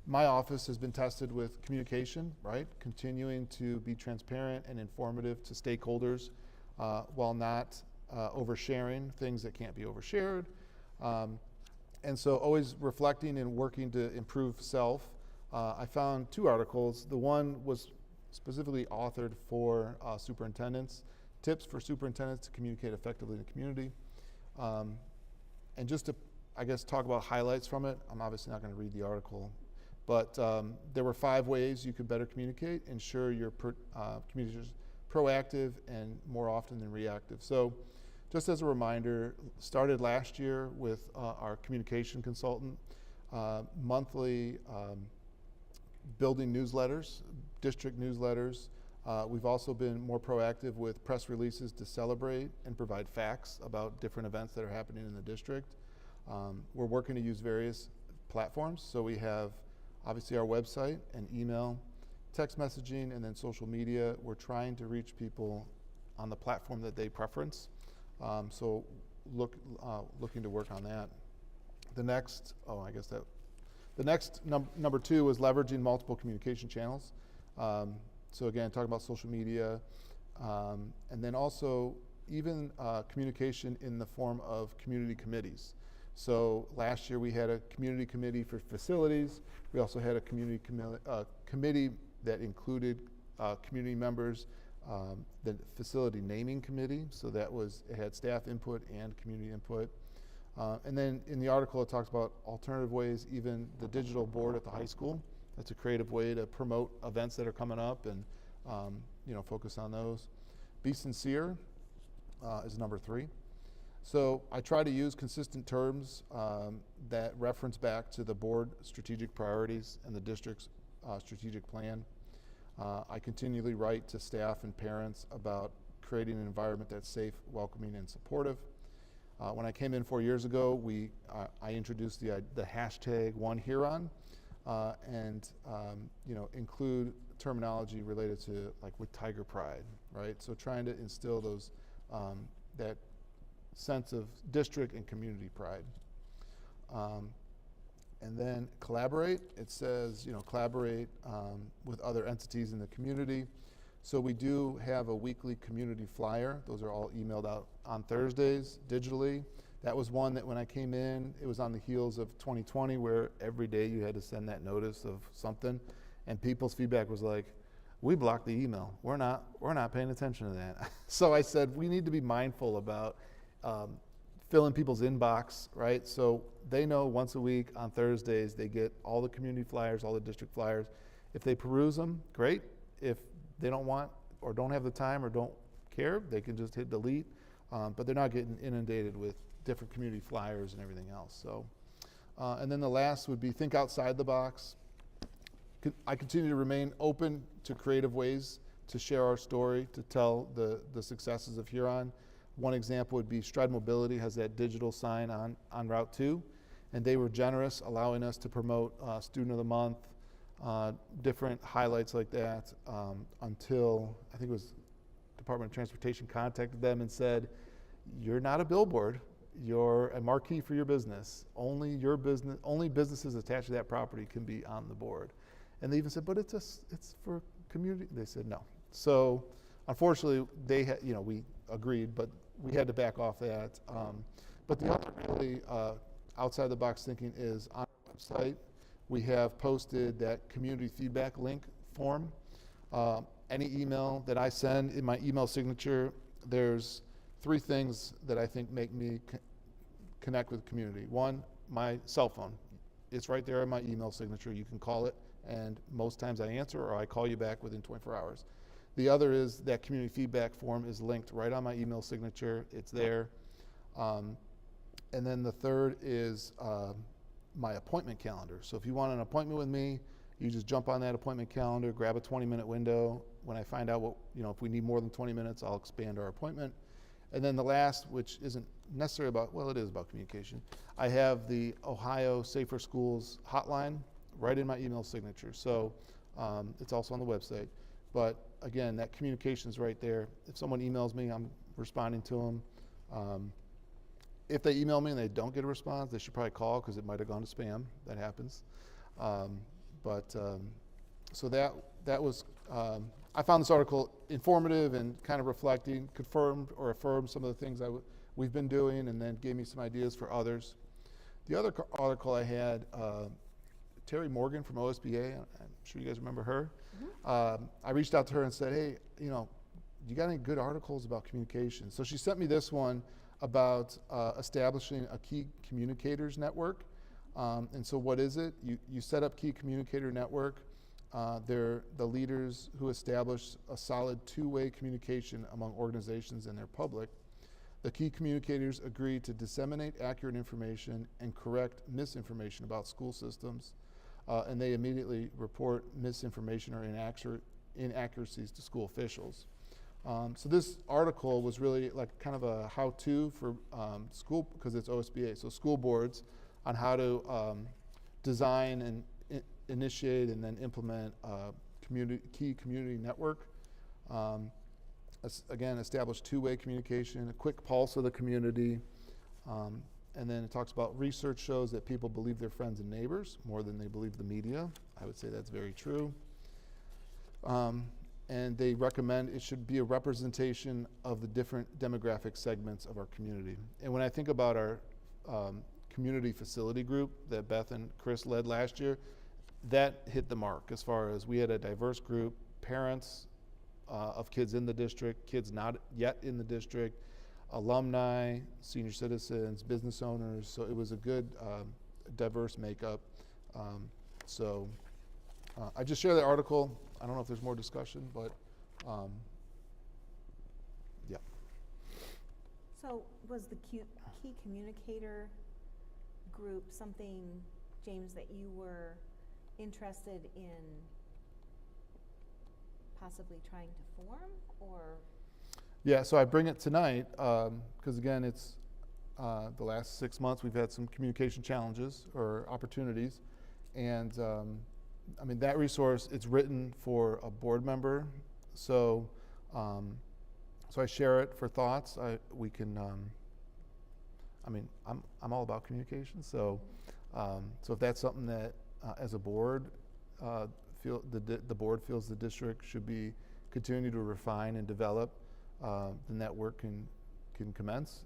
D: my office has been tested with communication, right? Continuing to be transparent and informative to stakeholders while not oversharing things that can't be overshared. And so always reflecting and working to improve self. I found 2 articles. The one was specifically authored for superintendents, tips for superintendents to communicate effectively in the community. And just to, I guess, talk about highlights from it, I'm obviously not going to read the article, but there were 5 ways you could better communicate, ensure your communicators proactive and more often than reactive. So just as a reminder, started last year with our communication consultant, monthly building newsletters, district newsletters. We've also been more proactive with press releases to celebrate and provide facts about different events that are happening in the district. We're working to use various platforms. So we have obviously our website and email, text messaging, and then social media. We're trying to reach people on the platform that they preference. So looking to work on that. The next, number 2 was leveraging multiple communication channels. So again, talking about social media, and then also even communication in the form of community committees. So last year we had a community committee for facilities. We also had a community committee that included community members, the facility naming committee. So it had staff input and community input. And then in the article it talks about alternative ways, even the digital board at the high school. That's a creative way to promote events that are coming up and focus on those. Be sincere is number 3. So I try to use consistent terms that reference back to the board strategic priorities and the district's strategic plan. I continually write to staff and parents about creating an environment that's safe, welcoming, and supportive. When I came in 4 years ago, I introduced the hashtag #OneHuron, and include terminology related to like with Tiger Pride, right? So trying to instill those that sense of district and community pride. And then collaborate. It says collaborate with other entities in the community. So we do have a weekly community flyer. Those are all emailed out on Thursdays digitally. That was one that when I came in, it was on the heels of 2020 where every day you had to send that notice of something. And people's feedback was like, we blocked the email. We're not paying attention to that. So I said, we need to be mindful about filling people's inbox, right? So they know once a week on Thursdays, they get all the community flyers, all the district flyers. If they peruse them, great. If they don't want or don't have the time or don't care, they can just hit delete. But they're not getting inundated with different community flyers and everything else. So, and then the last would be think outside the box. I continue to remain open to creative ways to share our story, to tell the successes of Huron. One example would be Stride Mobility has that digital sign on Route 2, and they were generous, allowing us to promote Student of the Month, different highlights like that, until I think it was Department of Transportation contacted them and said, you're not a billboard, you're a marquee for your business. Only businesses attached to that property can be on the board. And they even said, but it's for community. They said no. So unfortunately, we agreed, but we had to back off that. But the other really outside the box thinking is on our website, we have posted that community feedback link form. Any email that I send in my email signature, there's 3 things that I think make me connect with the community. One, my cell phone. It's right there in my email signature. You can call it, and most times I answer or I call you back within 24 hours. The other is that community feedback form is linked right on my email signature. It's there. And then the third is my appointment calendar. So if you want an appointment with me, you just jump on that appointment calendar, grab a 20-minute window. When I find out if we need more than 20 minutes, I'll expand our appointment. And then the last, which isn't necessarily about, well, it is about communication. I have the Ohio Safer Schools hotline right in my email signature. So it's also on the website. But again, that communication is right there. If someone emails me, I'm responding to them. If they email me and they don't get a response, they should probably call because it might have gone to spam. That happens. So that was, I found this article informative and kind of reflecting, confirmed or affirmed some of the things we've been doing, and then gave me some ideas for others. The other article I had, Terry Morgan from OSBA, I'm sure you guys remember her. Mm-hmm. I reached out to her and said, hey, you got any good articles about communication? So she sent me this one about establishing a key communicators network. And so what is it? You set up key communicator network. They're the leaders who establish a solid two-way communication among organizations and their public. The key communicators agree to disseminate accurate information and correct misinformation about school systems, and they immediately report misinformation or inaccuracies to school officials. So this article was really like kind of a how-to for school, because it's OSBA, so school boards, on how to design and initiate and then implement a key community network. Again, establish two-way communication, a quick pulse of the community, and then it talks about research shows that people believe their friends and neighbors more than they believe the media. I would say that's very true. And they recommend it should be a representation of the different demographic segments of our community. And when I think about our community facility group that Beth and Chris led last year, that hit the mark as far as we had a diverse group, parents of kids in the district, kids not yet in the district, alumni, senior citizens, business owners. So it was a good diverse makeup. I just shared that article. I don't know if there's more discussion, but yeah.
A: So was the key communicator group something, James, that you were interested in possibly trying to form, or?
D: Yeah, so I bring it tonight because again, it's the last 6 months we've had some communication challenges or opportunities, and I mean, that resource, it's written for a board member, so I share it for thoughts. We can, I mean, I'm all about communication, so if that's something that as a board, the board feels the district should be continue to refine and develop, then that work can commence.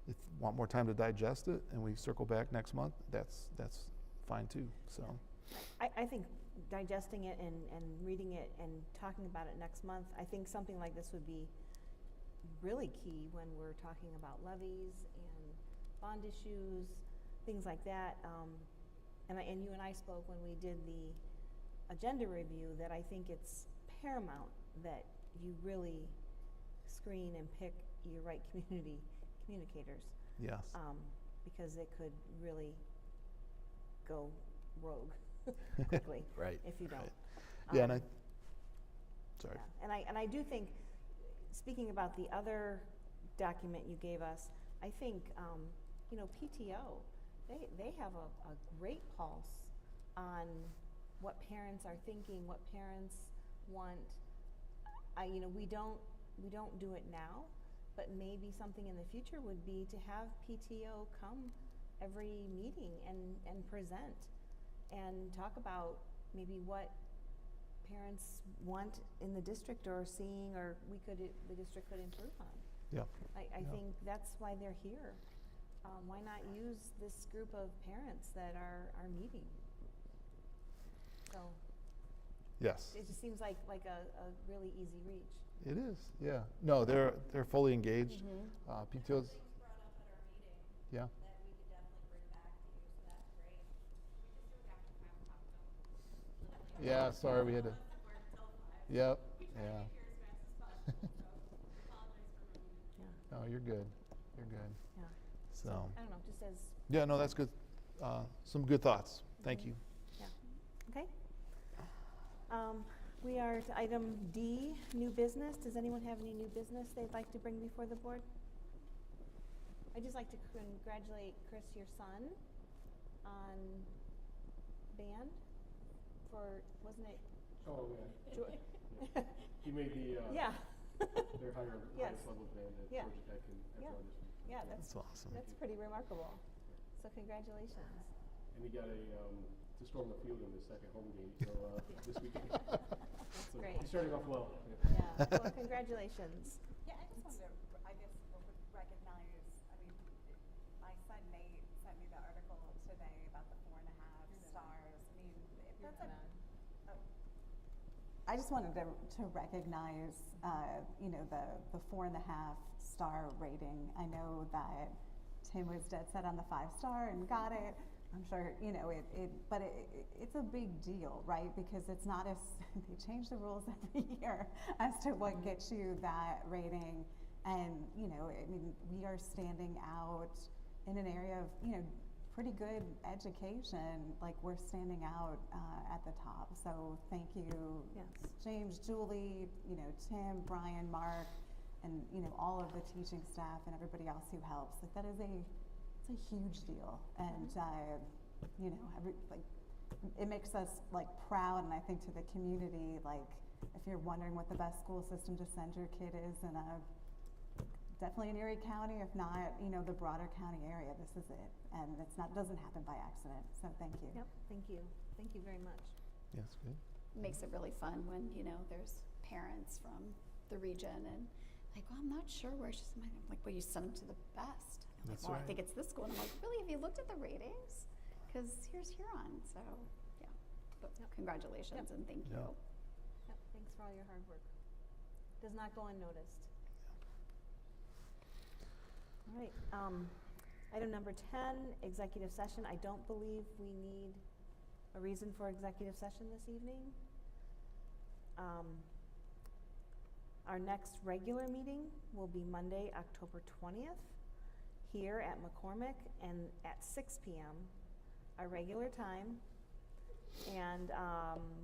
D: If you want more time to digest it and we circle back next month, that's fine too. So
A: I think digesting it and reading it and talking about it next month, I think something like this would be really key when we're talking about levies and bond issues, things like that. And you and I spoke when we did the agenda review that I think it's paramount that you really screen and pick your right communicators.
D: yes,
A: Because it could really go rogue quickly
D: right.
A: if you don't.
D: Right. Yeah, and sorry.
A: Yeah. And I do think, speaking about the other document you gave us, I think, PTO, they have a great pulse on what parents are thinking, what parents want. We don't do it now, but maybe something in the future would be to have PTO come every meeting and present and talk about maybe what parents want in the district or seeing, or the district could improve on.
D: Yeah.
A: I think that's why they're here. Why not use this group of parents that are meeting? So
D: Yes.
A: it just seems like a really easy reach.
D: It is. Yeah. No, they're fully engaged. PTO's.
E: Things brought up at our meeting
D: Yeah.
E: that we could definitely bring back to you, so that's great. We just do it after 5 o'clock, though.
D: Yeah. Sorry, we had to.
E: Work till 5.
D: Yep.
E: We try
D: Yeah.
E: to get here as fast as possible, so apologize for moving.
A: Yeah.
D: No, you're good. You're good.
A: Yeah.
D: So.
A: I don't know, just as,
D: Yeah. No, that's good. Some good thoughts. Thank you.
A: okay. We are to item D, new business. Does anyone have any new business they'd like to bring before the board? I'd just like to congratulate Chris, your son, on band for, wasn't it?
H: Oh, yeah.
A: Geor-
H: He made the,
A: Yeah.
H: their
A: Yes.
H: highest level band at
A: Yeah.
H: Georgia Tech in
A: Yeah.
H: F1 this week.
A: Yeah,
D: That's awesome.
A: that's pretty remarkable. So congratulations.
H: And he got to storm the field in his second home game, so, this weekend.
A: That's
H: So
A: great.
H: he's starting off well.
A: Yeah, well, congratulations.
I: Yeah, I just wanted to, I guess, recognize, I mean, my son Nate sent me the article today about the 4.5 stars. I mean, that's I just wanted to recognize, the 4.5 star rating. I know that Tim was dead set on the 5-star and got it. I'm sure, but it's a big deal, right? Because it's not as, they change the rules every year as to what gets you that rating. And, we are standing out in an area of, pretty good education. Like, we're standing out at the top. So thank you,
A: Yes.
I: James, Julie, Tim, Brian, Mark, and, all of the teaching staff and everybody else who helps. Like, that is it's a huge deal, and it makes us proud, and I think to the community, if you're wondering what the best school system to send your kid is in definitely in Erie County, if not the broader county area, this is it, and doesn't happen by accident. So thank you.
A: Yep, thank you very much.
D: Yes. Good.
G: Makes it really fun when, there's parents from the region and well, I'm not sure where she's, I'm like, well, you send them to the best. And I'm
D: That's
G: well,
D: right.
G: I think it's this school. And I'm like, really, have you looked at the ratings? Because here's Huron. So, yeah. But congratulations and thank you.
D: Yep.
A: Yep, thanks for all your hard work. Does not go unnoticed. All right, item number 10, executive session. I don't believe we need a reason for executive session this evening. Our next regular meeting will be Monday, October 20th, here at McCormick, and at 6 p.m., our regular time. And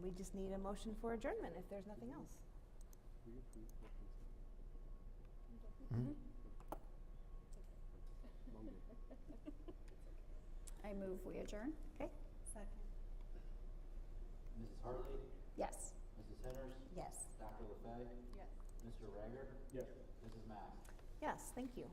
A: we just need a motion for adjournment if there's nothing else.
D: Mhm.
G: I move we adjourn.
A: Okay?
I: Second.
B: Mrs. Hartley,
G: Yes.
B: Mrs. Henners,
I: Yes.
B: Dr. LaFay,
I: Yes.
B: Mr. Rager,
H: Yes.
B: Mrs. Mack.
A: Yes, thank you.